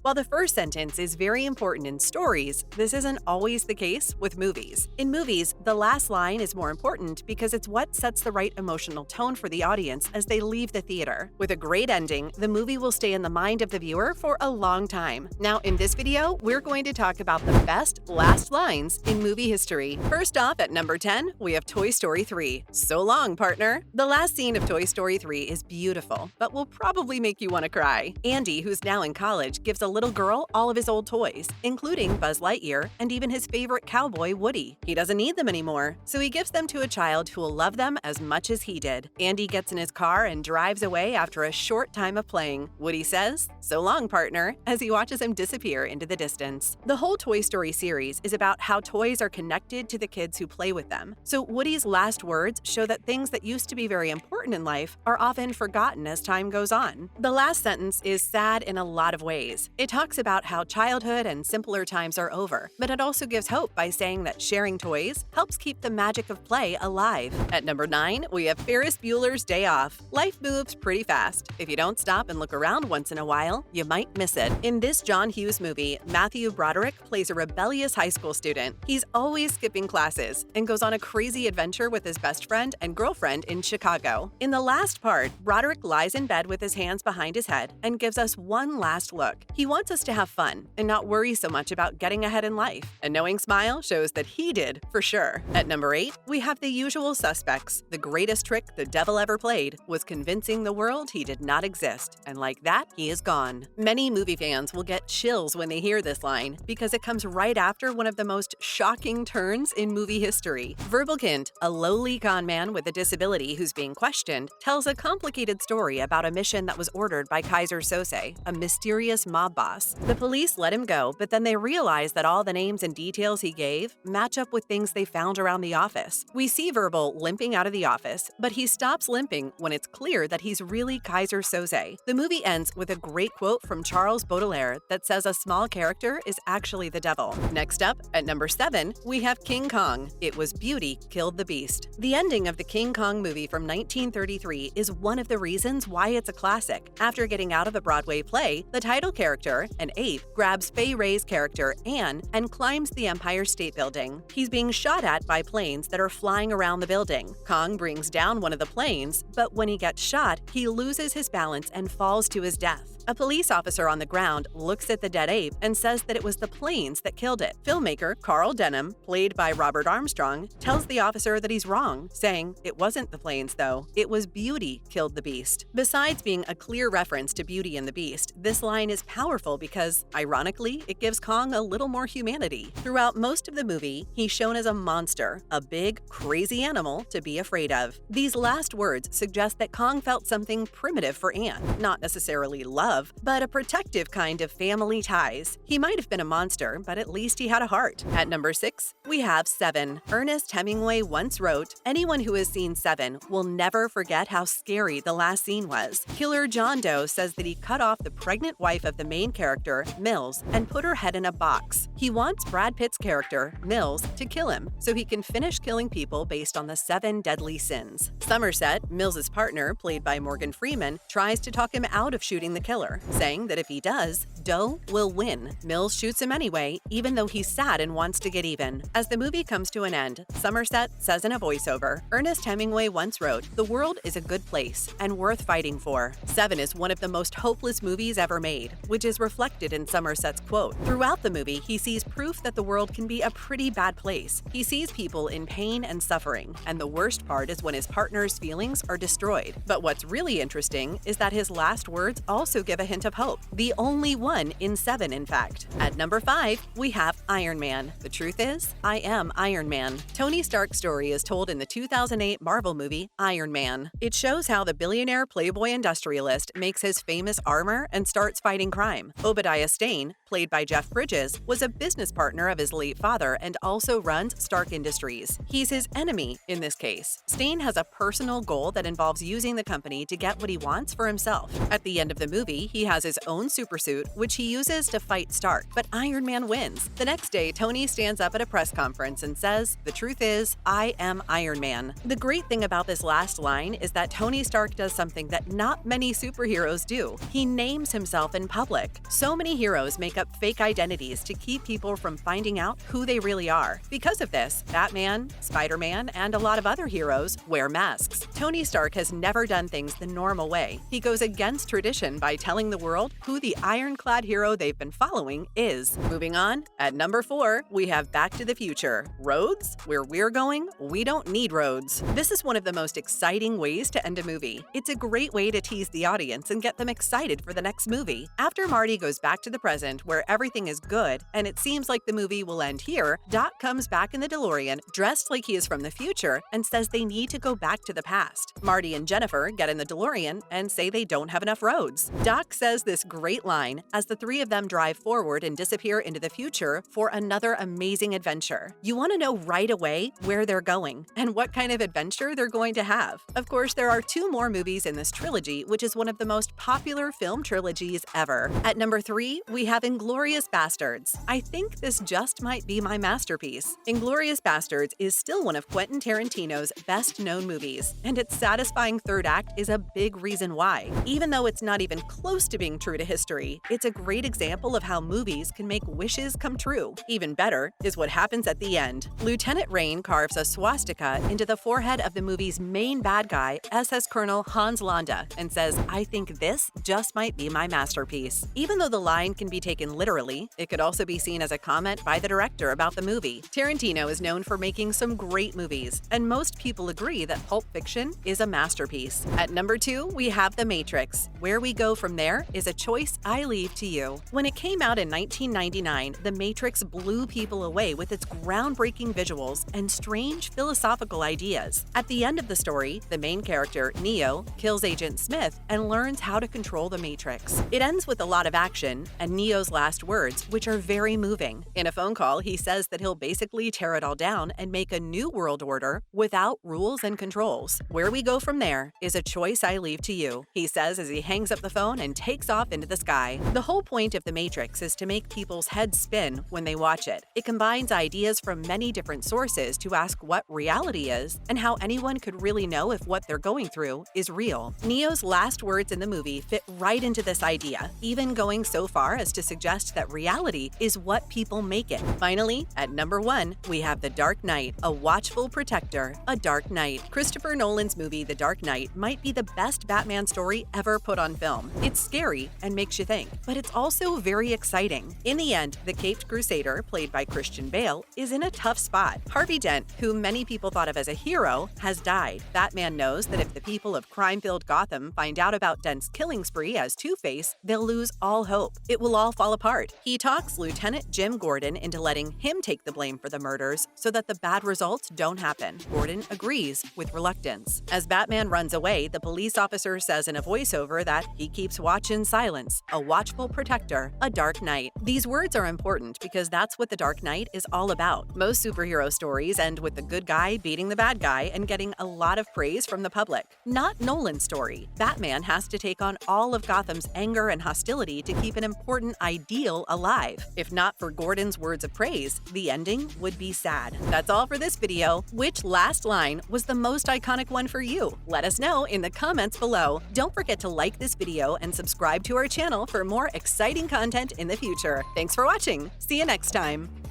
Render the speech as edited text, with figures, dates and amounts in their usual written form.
While the first sentence is very important in stories, this isn't always the case with movies. In movies, the last line is more important because it's what sets the right emotional tone for the audience as they leave the theater. With a great ending, the movie will stay in the mind of the viewer for a long time. Now, in this video, we're going to talk about the best last lines in movie history. First off, at number 10, we have Toy Story 3. So long, partner! The last scene of Toy Story 3 is beautiful, but will probably make you want to cry. Andy, who's now in college, gives a little girl all of his old toys, including Buzz Lightyear and even his favorite cowboy, Woody. He doesn't need them anymore, so he gives them to a child who will love them as much as he did. Andy gets in his car and drives away after a short time of playing. Woody says, "So long, partner," as he watches him disappear into the distance. The whole Toy Story series is about how toys are connected to the kids who play with them. So Woody's last words show that things that used to be very important in life are often forgotten as time goes on. The last sentence is sad in a lot of ways. It talks about how childhood and simpler times are over, but it also gives hope by saying that sharing toys helps keep the magic of play alive. At number 9, we have Ferris Bueller's Day Off. Life moves pretty fast. If you don't stop and look around once in a while, you might miss it. In this John Hughes movie, Matthew Broderick plays a rebellious high school student. He's always skipping classes and goes on a crazy adventure with his best friend and girlfriend in Chicago. In the last part, Broderick lies in bed with his hands behind his head and gives us one last look. He wants us to have fun and not worry so much about getting ahead in life. A knowing smile shows that he did for sure. At number 8, we have The Usual Suspects. The greatest trick the devil ever played was convincing the world he did not exist, and like that, he is gone. Many movie fans will get chills when they hear this line because it comes right after one of the most shocking turns in movie history. Verbilkind, a lowly con man with a disability who's being questioned, tells a complicated story about a mission that was ordered by Kaiser Sose, a mysterious mob boss. The police let him go, but then they realize that all the names and details he gave match up with things they found around the office. We see Verbal limping out of the office, but he stops limping when it's clear that he's really Kaiser Soze. The movie ends with a great quote from Charles Baudelaire that says a small character is actually the devil. Next up, at number 7, we have King Kong. It was beauty killed the beast. The ending of the King Kong movie from 1933 is one of the reasons why it's a classic. After getting out of a Broadway play, the title character, an ape, grabs Fay Wray's character, Anne, and climbs the Empire State Building. He's being shot at by planes that are flying around the building. Kong brings down one of the planes, but when he gets shot, he loses his balance and falls to his death. A police officer on the ground looks at the dead ape and says that it was the planes that killed it. Filmmaker Carl Denham, played by Robert Armstrong, tells the officer that he's wrong, saying, "It wasn't the planes, though. It was beauty killed the beast." Besides being a clear reference to Beauty and the Beast, this line is powerful because, ironically, it gives Kong a little more humanity. Throughout most of the movie, he's shown as a monster, a big, crazy animal to be afraid of. These last words suggest that Kong felt something primitive for Anne, not necessarily love, but a protective kind of family ties. He might have been a monster, but at least he had a heart. At number 6, we have Seven. Ernest Hemingway once wrote, "Anyone who has seen Seven will never forget how scary the last scene was." Killer John Doe says that he cut off the pregnant wife of the main character, Mills, and put her head in a box. He wants Brad Pitt's character, Mills, to kill him so he can finish killing people based on the 7 deadly sins. Somerset, Mills's partner, played by Morgan Freeman, tries to talk him out of shooting the killer, saying that if he does, Doe will win. Mills shoots him anyway, even though he's sad and wants to get even. As the movie comes to an end, Somerset says in a voiceover, Ernest Hemingway once wrote, "The world is a good place and worth fighting for." Seven is one of the most hopeless movies ever made, which is reflected in Somerset's quote. Throughout the movie, he sees proof that the world can be a pretty bad place. He sees people in pain and suffering, and the worst part is when his partner's feelings are destroyed. But what's really interesting is that his last words also give a hint of hope. The only one in 7, in fact. At number 5, we have Iron Man. The truth is, I am Iron Man. Tony Stark's story is told in the 2008 Marvel movie Iron Man. It shows how the billionaire playboy industrialist makes his famous armor and starts fighting crime. Obadiah Stane, played by Jeff Bridges, was a business partner of his late father and also runs Stark Industries. He's his enemy in this case. Stane has a personal goal that involves using the company to get what he wants for himself. At the end of the movie, movie, he has his own supersuit, which he uses to fight Stark, but Iron Man wins. The next day, Tony stands up at a press conference and says, "The truth is, I am Iron Man." The great thing about this last line is that Tony Stark does something that not many superheroes do. He names himself in public. So many heroes make up fake identities to keep people from finding out who they really are. Because of this, Batman, Spider-Man, and a lot of other heroes wear masks. Tony Stark has never done things the normal way. He goes against tradition by telling the world who the ironclad hero they've been following is. Moving on, at number 4, we have Back to the Future. Roads? Where we're going, we don't need roads. This is one of the most exciting ways to end a movie. It's a great way to tease the audience and get them excited for the next movie. After Marty goes back to the present where everything is good and it seems like the movie will end here, Doc comes back in the DeLorean dressed like he is from the future and says they need to go back to the past. Marty and Jennifer get in the DeLorean and say they don't have enough roads. Doc says this great line as the three of them drive forward and disappear into the future for another amazing adventure. You want to know right away where they're going and what kind of adventure they're going to have. Of course, there are 2 more movies in this trilogy, which is one of the most popular film trilogies ever. At number 3, we have Inglourious Basterds. I think this just might be my masterpiece. Inglourious Basterds is still one of Quentin Tarantino's best-known movies, and its satisfying third act is a big reason why. Even though it's not even close to being true to history, it's a great example of how movies can make wishes come true. Even better is what happens at the end. Lieutenant Rain carves a swastika into the forehead of the movie's main bad guy, SS Colonel Hans Landa, and says, "I think this just might be my masterpiece." Even though the line can be taken literally, it could also be seen as a comment by the director about the movie. Tarantino is known for making some great movies, and most people agree that Pulp Fiction is a masterpiece. At number 2, we have The Matrix. Where we go from there is a choice I leave to you. When it came out in 1999, The Matrix blew people away with its groundbreaking visuals and strange philosophical ideas. At the end of the story, the main character, Neo, kills Agent Smith and learns how to control the Matrix. It ends with a lot of action and Neo's last words, which are very moving. In a phone call, he says that he'll basically tear it all down and make a new world order without rules and controls. Where we go from there is a choice I leave to you, he says as he hangs up the phone and takes off into the sky. The whole point of The Matrix is to make people's heads spin when they watch it. It combines ideas from many different sources to ask what reality is and how anyone could really know if what they're going through is real. Neo's last words in the movie fit right into this idea, even going so far as to suggest that reality is what people make it. Finally, at number 1, we have The Dark Knight, a watchful protector, a Dark Knight. Christopher Nolan's movie The Dark Knight might be the best Batman story ever put on film. It's scary and makes you think, but it's also very exciting. In the end, the Caped Crusader, played by Christian Bale, is in a tough spot. Harvey Dent, who many people thought of as a hero, has died. Batman knows that if the people of crime-filled Gotham find out about Dent's killing spree as Two-Face, they'll lose all hope. It will all fall apart. He talks Lieutenant Jim Gordon into letting him take the blame for the murders so that the bad results don't happen. Gordon agrees with reluctance. As Batman runs away, the police officer says in a voiceover that he keeps watch in silence, a watchful protector, a Dark Knight. These words are important because that's what The Dark Knight is all about. Most superhero stories end with the good guy beating the bad guy and getting a lot of praise from the public. Not Nolan's story. Batman has to take on all of Gotham's anger and hostility to keep an important ideal alive. If not for Gordon's words of praise, the ending would be sad. That's all for this video. Which last line was the most iconic one for you? Let us know in the comments below. Don't forget to like this video and subscribe to our channel for more exciting content in the future. Thanks for watching. See you next time.